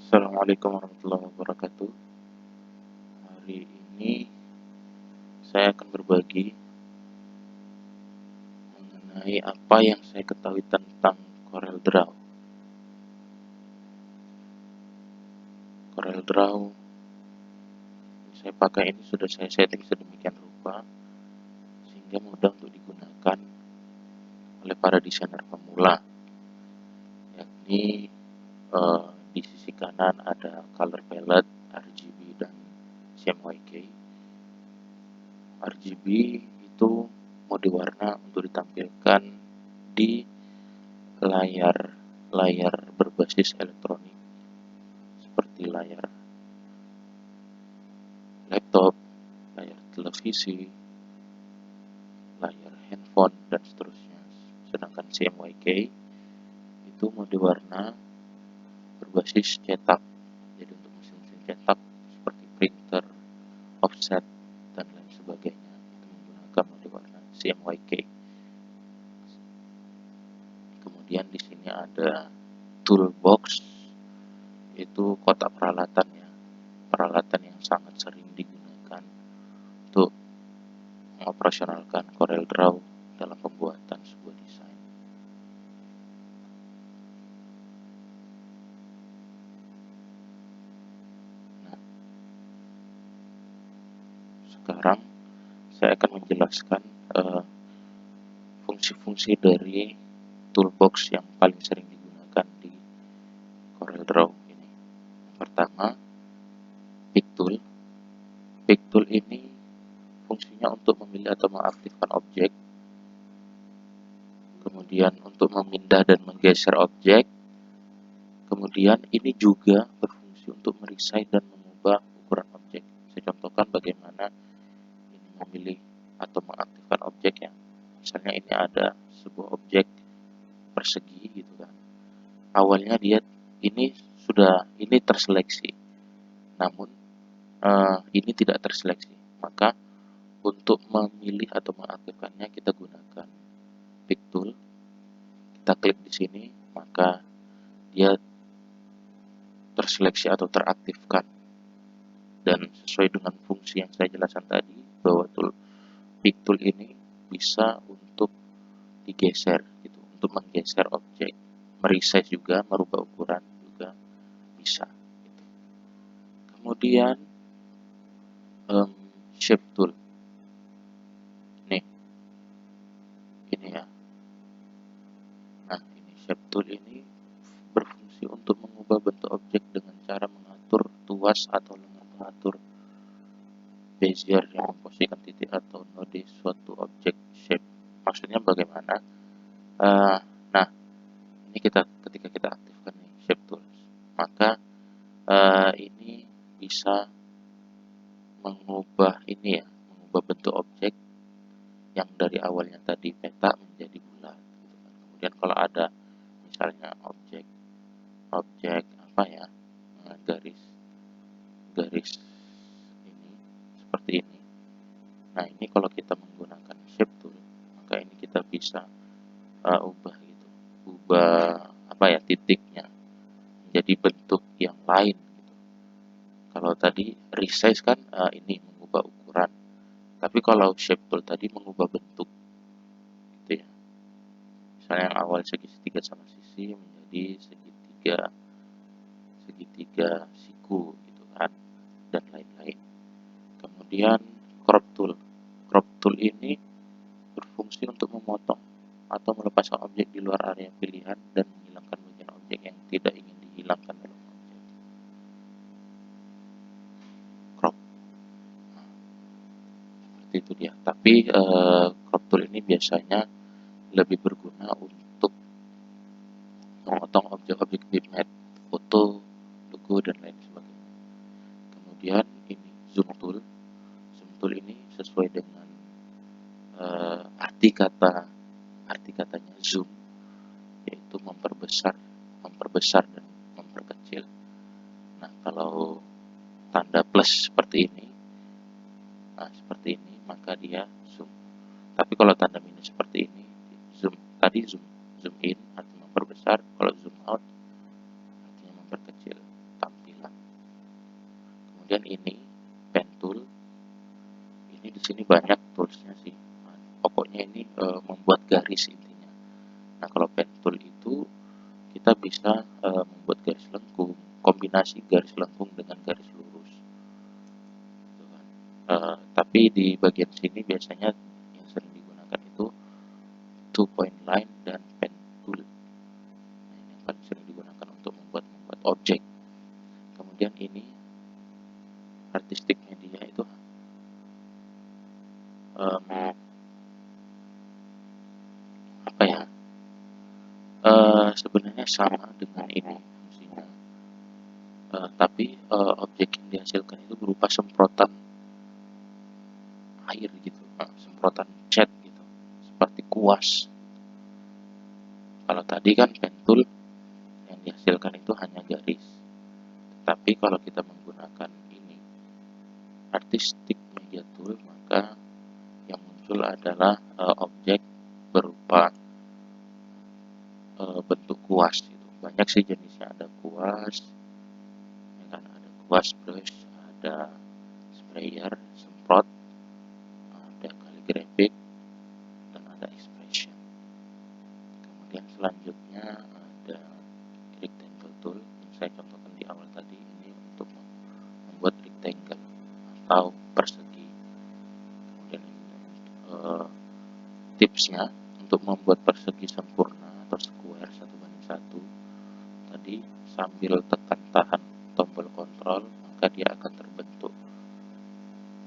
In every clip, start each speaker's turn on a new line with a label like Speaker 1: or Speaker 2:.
Speaker 1: Assalamualaikum warahmatullahi wabarakatuh. Hari ini saya akan berbagi mengenai apa yang saya ketahui tentang CorelDRAW. CorelDRAW yang saya pakai ini sudah saya setting sedemikian rupa sehingga mudah untuk digunakan oleh para desainer pemula, yakni di sisi kanan ada color palette, RGB dan CMYK. RGB itu mode warna untuk ditampilkan di layar berbasis elektronik seperti layar laptop, layar televisi, layar handphone dan seterusnya. Sedangkan CMYK itu mode warna berbasis cetak. Jadi untuk mesin-mesin cetak seperti printer, offset dan lain sebagainya itu menggunakan mode warna CMYK. Kemudian di sini ada toolbox, itu kotak peralatan ya, peralatan yang sangat sering digunakan untuk mengoperasionalkan CorelDRAW dalam pembuatan sebuah desain. Nah, sekarang saya akan menjelaskan fungsi-fungsi dari toolbox yang paling sering digunakan di CorelDRAW ini. Pertama, pick tool. Pick tool ini fungsinya untuk memilih atau mengaktifkan objek, kemudian untuk memindah dan menggeser objek, kemudian ini juga berfungsi untuk merisain dan mengubah ukuran objek. Saya contohkan bagaimana ini memilih atau mengaktifkan objek ya. Misalnya ini ada sebuah objek persegi gitu kan. Awalnya dia ini terseleksi, namun ini tidak terseleksi. Maka untuk memilih atau mengaktifkannya kita gunakan pick tool. Kita klik di sini, maka dia terseleksi atau teraktifkan. Dan sesuai dengan fungsi yang saya jelaskan tadi, bahwa pick tool ini bisa untuk digeser gitu, untuk menggeser objek, meresize juga, merubah ukuran juga bisa gitu. Kemudian shape tool ini ya. Nah, ini shape tool ini berfungsi untuk mengubah bentuk objek dengan cara mengatur tuas atau mengatur bezier yang memposisikan titik atau node suatu objek shape. Maksudnya bagaimana? Nah, ini ketika kita aktifkan nih shape tools, maka ini bisa mengubah bentuk objek yang dari awalnya tadi peta menjadi bulat. Gitu kan. Kemudian kalau ada misalnya objek apa ya, garis ini seperti ini. Nah, ini kalau kita menggunakan shape tool, maka ini kita bisa ubah titiknya menjadi bentuk yang lain gitu. Kalau tadi resize kan ini mengubah ukuran, tapi kalau shape tool tadi mengubah bentuk gitu ya. Misalnya yang awal segitiga sama sisi menjadi segitiga siku gitu kan, dan lain-lain. Kemudian crop tool. Crop tool ini berfungsi untuk memotong atau melepaskan objek di luar area pilihan dan menghilangkan bagian objek yang tidak ingin dihilangkan dalam objek. Crop. Nah, seperti itu dia. Tapi crop tool ini biasanya lebih berguna untuk memotong objek-objek bitmap, foto, logo dan lain sebagainya. Kemudian ini zoom tool. Zoom tool ini sesuai dengan arti katanya zoom, yaitu memperbesar dan memperkecil. Nah, kalau tanda plus seperti ini, maka dia zoom. Tapi kalau tanda minus seperti ini, zoom in artinya memperbesar, kalau zoom out artinya memperkecil. bisa membuat garis lengkung, kombinasi garis lengkung dengan garis lurus. Gitu kan. Tapi di bagian sini biasanya yang sering digunakan itu two point line dan pen tool. Nah, ini yang paling sering digunakan untuk membuat objek. Kemudian ini artistic media itu apa ya? Sebenarnya sama dengan ini fungsinya, tapi objek yang dihasilkan itu berupa semprotan air gitu, semprotan cat gitu, seperti kuas. Kalau tadi kan pen tool yang dihasilkan itu hanya garis, tapi kalau kita menggunakan ini artistic media tool, maka yang muncul adalah objek berupa bentuk kuas gitu. Banyak sih jenisnya, ada kuas, ya kan, ada kuas brush, ada sprayer, semprot, ada kaligrafik, dan ada expression. Kemudian selanjutnya ada rectangle tool yang saya contohkan di awal tadi, ini untuk membuat rectangle atau persegi. Kemudian ini tipsnya untuk membuat persegi sempurna atau square 1:1 tadi, sambil tekan tahan tombol kontrol maka dia akan terbentuk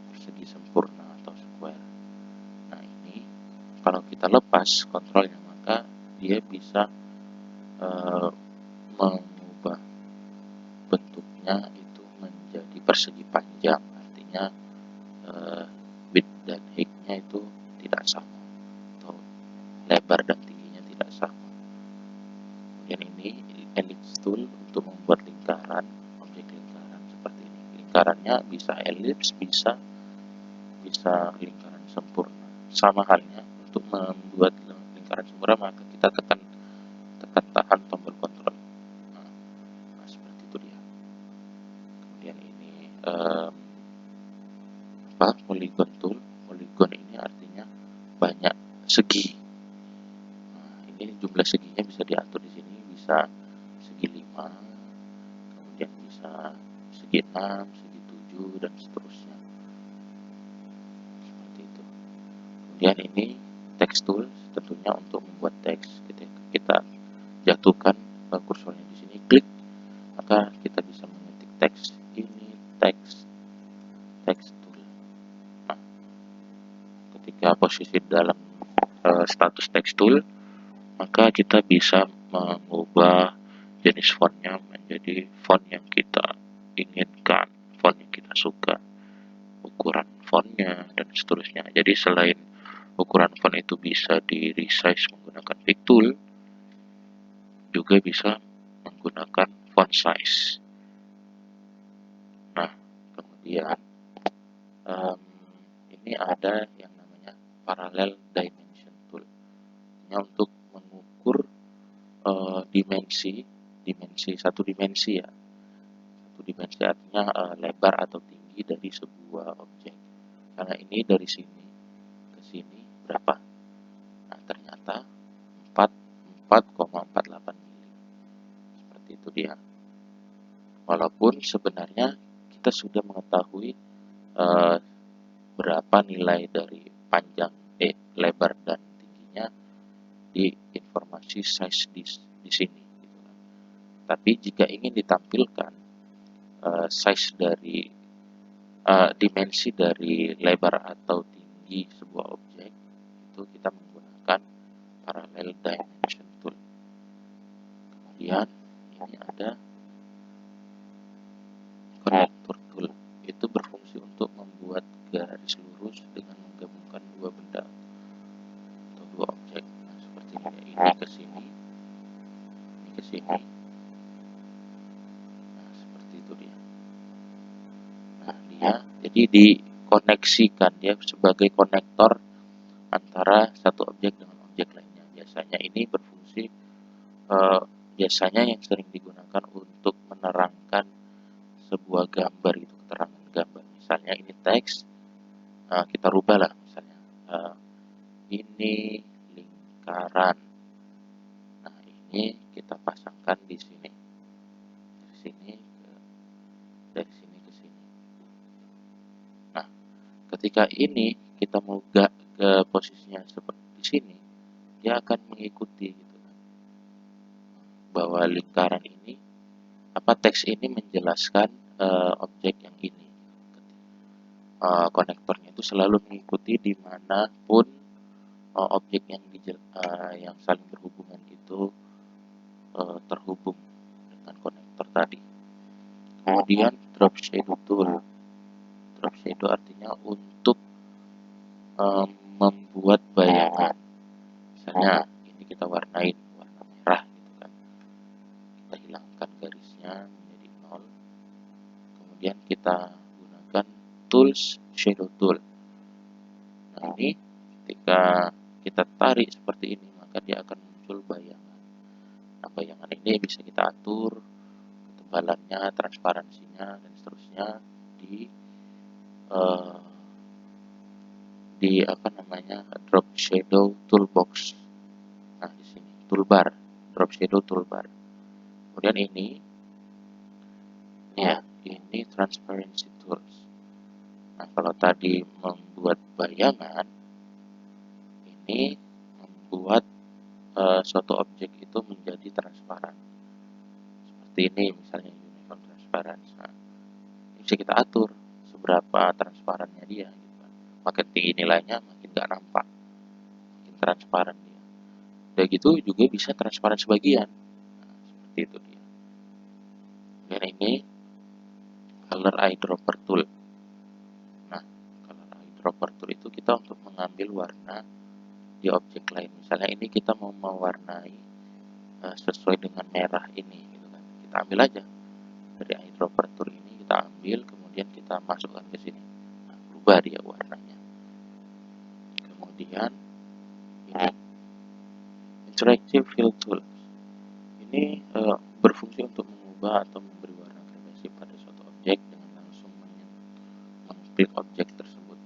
Speaker 1: persegi sempurna atau square. Nah, ini kalau kita lepas kontrolnya maka dia bisa mengubah bentuknya itu menjadi persegi panjang, artinya width dan height-nya itu tidak sama atau lebar dan tingginya tidak sama. Kemudian ini ellipse tool untuk membuat lingkaran, objek lingkaran seperti ini. Lingkarannya bisa ellipse, bisa lingkaran sempurna. Sama halnya untuk membuat lingkaran sempurna maka kita tekan tahan tombol kontrol. Nah, seperti itu dia. Kemudian ini polygon tool. Polygon ini artinya banyak segi. Nah, ini jumlah seginya bisa diatur di sini, bisa segi 5, kemudian bisa segi 6, segi 7, dan seterusnya. Seperti itu. Kemudian ini text tool, tentunya untuk membuat teks. Kita jatuhkan kursornya di sini, klik, maka kita bisa mengetik teks. Ini text tool. Nah, ketika posisi dalam status text tool, maka kita bisa mengubah jenis fontnya menjadi font yang kita inginkan, font yang kita suka, ukuran fontnya, dan seterusnya. Jadi selain ukuran font itu bisa di resize menggunakan pick tool, juga bisa menggunakan font size. Nah, kemudian ini ada yang namanya parallel dimension tool. Ini untuk mengukur dimensi satu dimensi ya. Satu dimensi artinya lebar atau tinggi dari sebuah objek. Karena ini dari sini ke sini berapa? Nah, ternyata 4,48 mili. Seperti itu dia. Walaupun sebenarnya kita sudah mengetahui berapa nilai dari panjang lebar dan tingginya di informasi size di sini gitu kan. Tapi jika ingin ditampilkan size dari dimensi dari lebar atau tinggi sebuah objek, itu kita menggunakan parallel dimension tool. Kemudian ini ada connector tool, itu berfungsi untuk membuat garis lurus dengan menggabungkan dua benda atau dua objek. Nah, seperti ini ke sini, ini ke sini. Nah, seperti itu dia. Nah, dia jadi dikoneksikan, dia sebagai konektor antara satu objek dengan objek lainnya. Biasanya ini berfungsi biasanya yang sering digunakan untuk menerangkan sebuah gambar itu, keterangan gambar. Misalnya ini teks, kita rubah lah misalnya ini lingkaran. Nah, ini kita pasangkan di sini, dari sini ke sini. Nah, ketika ini kita mau gak ke posisinya seperti di sini, dia akan mengikuti gitu kan, bahwa lingkaran ini teks ini menjelaskan objek yang ini. Konektornya itu selalu mengikuti dimanapun objek yang saling berhubungan itu terhubung dengan konektor tadi. Kemudian drop shadow tool. Drop shadow artinya untuk membuat bayangan. Misalnya ini kita warnain warna merah gitu kan. Kita hilangkan garisnya menjadi 0. Kemudian kita gunakan tools shadow tool. Nah, ini ketika kita tarik seperti ini, maka dia akan muncul bayangan. Nah, bayangan ini bisa kita atur ketebalannya, transparansinya, dan seterusnya di drop shadow toolbox. Nah, di sini toolbar, drop shadow toolbar. Kemudian ini transparency tools. Nah, kalau tadi membuat bayangan, ini membuat suatu objek itu menjadi transparan. Seperti ini misalnya uniform transparency. Nah, ini bisa kita atur seberapa transparannya dia. Gitu kan. Makin tinggi nilainya, makin nggak nampak, makin transparan dia. Udah gitu juga bisa transparan sebagian. Nah, seperti itu dia. Dan ini color eyedropper tool. Nah, color eyedropper tool itu kita untuk mengambil warna di objek lain. Misalnya ini kita mau mewarnai sesuai dengan merah ini gitu kan. Kita ambil aja dari eyedropper tool ini, kita ambil kemudian kita masukkan ke sini. Nah, berubah dia warnanya. Kemudian ini interactive fill tool. Ini berfungsi untuk mengubah atau memberi warna gradasi pada suatu objek dengan langsung mengklik objek tersebut.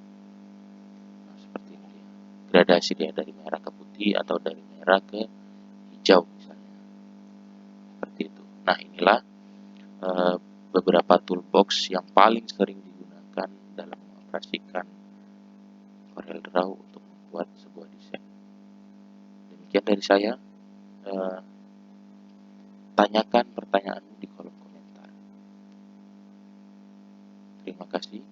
Speaker 1: Nah, seperti ini dia. Gradasi dia dari merah ke putih atau dari merah ke hijau misalnya. Seperti itu. Nah, inilah beberapa toolbox yang paling sering digunakan dalam mengoperasikan CorelDRAW untuk membuat sebuah desain. Demikian dari saya. Tanyakan pertanyaanmu di kolom komentar. Terima kasih.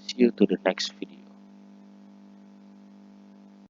Speaker 1: See you to the next video.